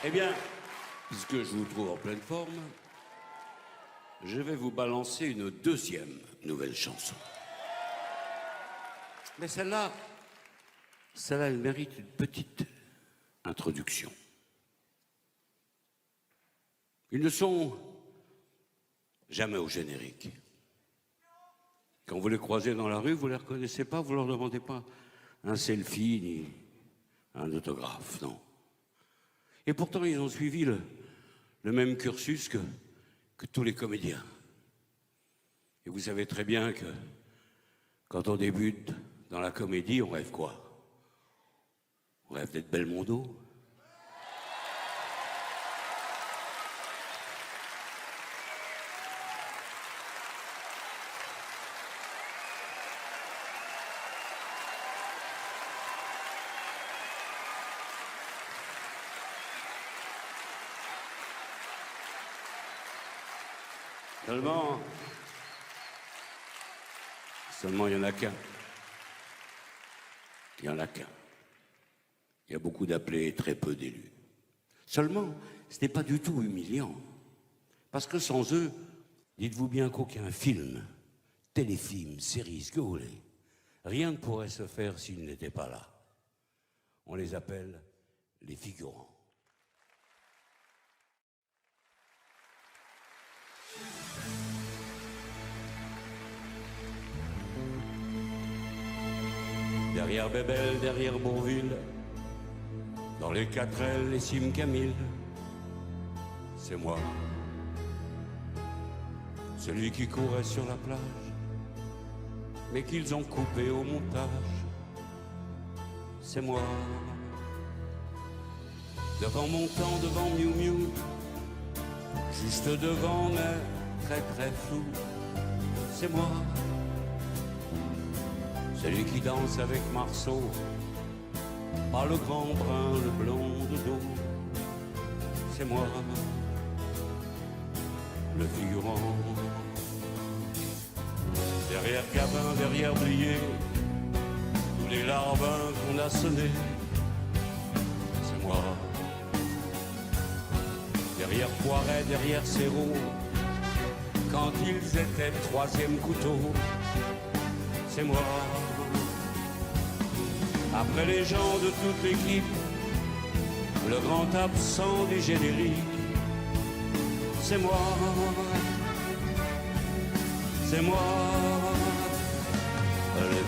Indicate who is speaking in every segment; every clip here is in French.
Speaker 1: Eh bien, puisque je vous trouve en pleine forme, je vais vous balancer une deuxième nouvelle chanson. Mais celle-là, elle mérite une petite introduction. Ils ne sont jamais au générique. Quand vous les croisez dans la rue, vous ne les reconnaissez pas, vous ne leur demandez pas un selfie ni un autographe, non. Et pourtant, ils ont suivi le même cursus que tous les comédiens. Et vous savez très bien que quand on débute dans la comédie, on rêve quoi? On rêve d'être Belmondo. Seulement, il n'y en a qu'un. Il n'y en a qu'un. Il y a beaucoup d'appelés et très peu d'élus. Seulement, ce n'est pas du tout humiliant. Parce que sans eux, dites-vous bien qu'aucun film, téléfilm, série, ce que vous voulez, rien ne pourrait se faire s'ils n'étaient pas là. On les appelle les figurants. Derrière Bébel, derrière Bourville, dans les 4L, les cimes Camille, c'est moi. Celui qui courait sur la plage, mais qu'ils ont coupé au montage, c'est moi. Devant mon temps, devant Miu Miu, juste devant, mais très très flou, c'est moi. Celui qui danse avec Marceau, pas le grand brun, le blond de dos, c'est moi, le figurant. Derrière Gabin, derrière Blier, tous les larbins qu'on a sonnés, c'est moi. Derrière Poiret, derrière Serrault, quand ils étaient troisième couteau, c'est moi. Après les gens de toute l'équipe, le grand absent des génériques, c'est moi, c'est moi, le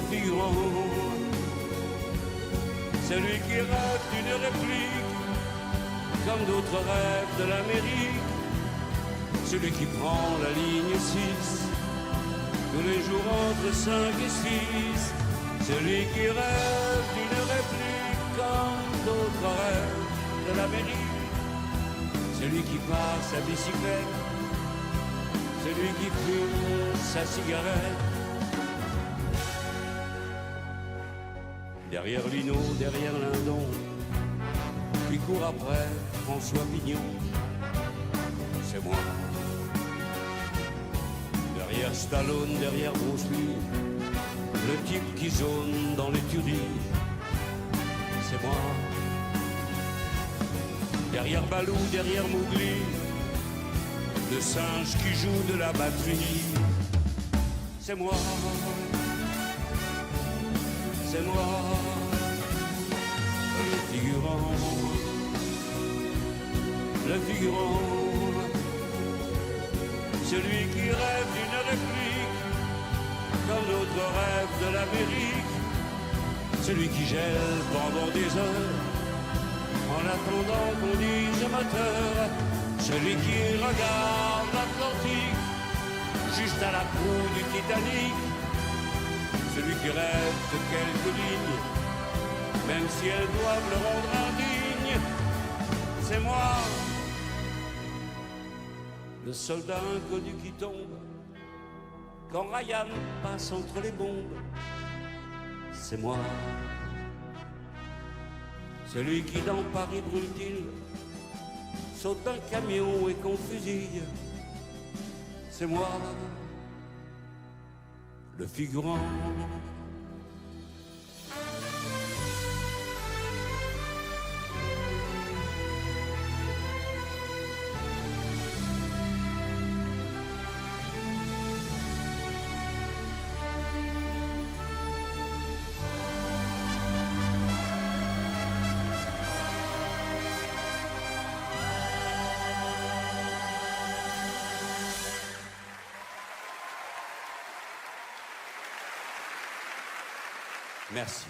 Speaker 1: figurant, celui qui rêve d'une réplique, comme d'autres rêvent de l'Amérique, celui qui prend la ligne 6, tous les jours entre 5 et 6, celui qui rêve d'une réplique comme d'autres rêvent de l'Amérique, celui qui passe sa bicyclette, celui qui fume sa cigarette. Derrière Lino, derrière Lindon, qui court après François Pignon, c'est moi. Derrière Stallone, derrière Bruce Lee, le type qui zone dans l'étude, c'est moi. Derrière Balou, derrière Mowgli, le singe qui joue de la batterie, c'est moi. C'est moi, le figurant, celui qui rêve d'une réplique, comme notre rêve de l'Amérique, celui qui gèle pendant des heures, en attendant qu'on dise moteur, celui qui regarde l'Atlantique, juste à la proue du Titanic, celui qui rêve de quelques lignes, même si elles doivent le rendre indigne, c'est moi. Le soldat inconnu qui tombe, quand Ryan passe entre les bombes, c'est moi. Celui qui dans Paris brûle-t-il, saute d'un camion et qu'on fusille, c'est moi. Le figurant. Merci.